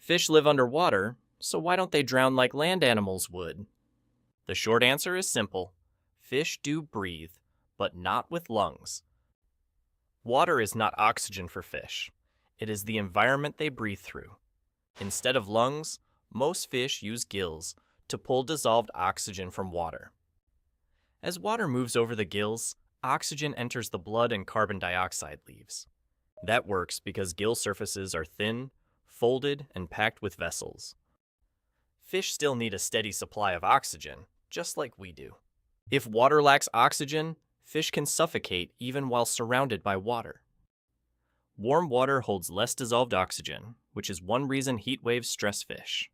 Fish live underwater, so why don't they drown like land animals would? The short answer is simple. Fish do breathe, but not with lungs. Water is not oxygen for fish. It is the environment they breathe through. Instead of lungs, most fish use gills to pull dissolved oxygen from water. As water moves over the gills, oxygen enters the blood and carbon dioxide leaves. That works because gill surfaces are thin, folded, and packed with vessels. Fish still need a steady supply of oxygen, just like we do. If water lacks oxygen, fish can suffocate even while surrounded by water. Warm water holds less dissolved oxygen, which is one reason heat waves stress fish.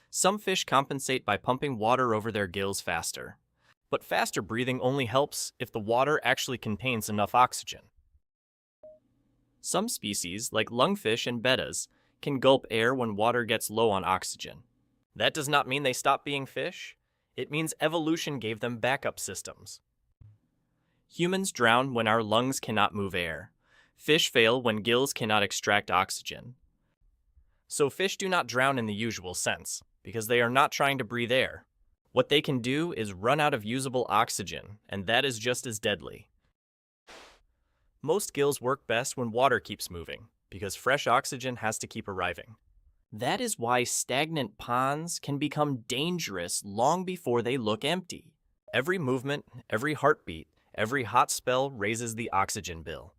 Some fish compensate by pumping water over their gills faster. But faster breathing only helps if the water actually contains enough oxygen. Some species, like lungfish and bettas, can gulp air when water gets low on oxygen. That does not mean they stop being fish. It means evolution gave them backup systems. Humans drown when our lungs cannot move air. Fish fail when gills cannot extract oxygen. So fish do not drown in the usual sense, because they are not trying to breathe air. What they can do is run out of usable oxygen, and that is just as deadly. Most gills work best when water keeps moving, because fresh oxygen has to keep arriving. That is why stagnant ponds can become dangerous long before they look empty. Every movement, every heartbeat, every hot spell raises the oxygen bill.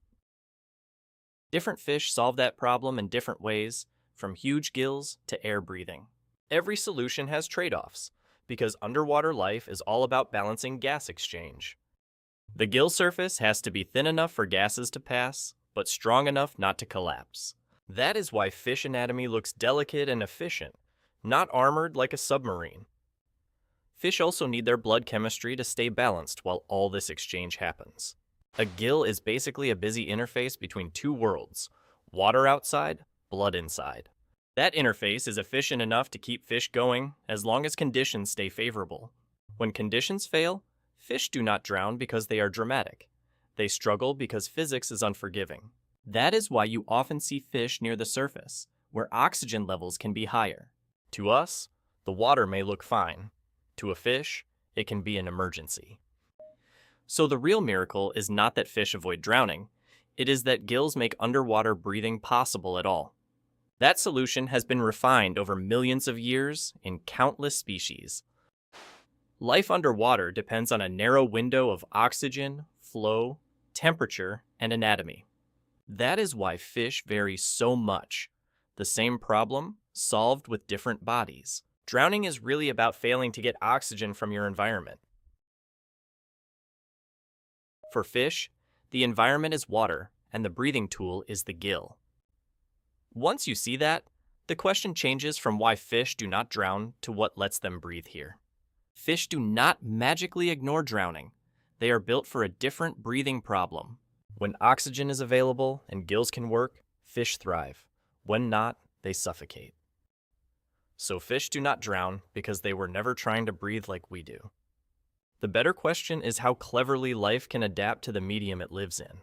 Different fish solve that problem in different ways, from huge gills to air breathing. Every solution has trade-offs, because underwater life is all about balancing gas exchange. The gill surface has to be thin enough for gases to pass, but strong enough not to collapse. That is why fish anatomy looks delicate and efficient, not armored like a submarine. Fish also need their blood chemistry to stay balanced while all this exchange happens. A gill is basically a busy interface between two worlds, water outside, blood inside. That interface is efficient enough to keep fish going as long as conditions stay favorable. When conditions fail, fish do not drown because they are dramatic. They struggle because physics is unforgiving. That is why you often see fish near the surface, where oxygen levels can be higher. To us, the water may look fine. To a fish, it can be an emergency. So the real miracle is not that fish avoid drowning. It is that gills make underwater breathing possible at all. That solution has been refined over millions of years in countless species. Life underwater depends on a narrow window of oxygen, flow, temperature, and anatomy. That is why fish vary so much. The same problem, solved with different bodies. Drowning is really about failing to get oxygen from your environment. For fish, the environment is water, and the breathing tool is the gill. Once you see that, the question changes from why fish do not drown to what lets them breathe here. Fish do not magically ignore drowning. They are built for a different breathing problem. When oxygen is available and gills can work, fish thrive. When not, they suffocate. So fish do not drown because they were never trying to breathe like we do. The better question is how cleverly life can adapt to the medium it lives in.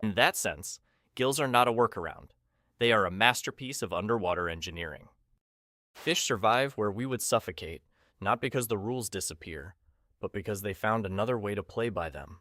In that sense, gills are not a workaround. They are a masterpiece of underwater engineering. Fish survive where we would suffocate, not because the rules disappear, but because they found another way to play by them.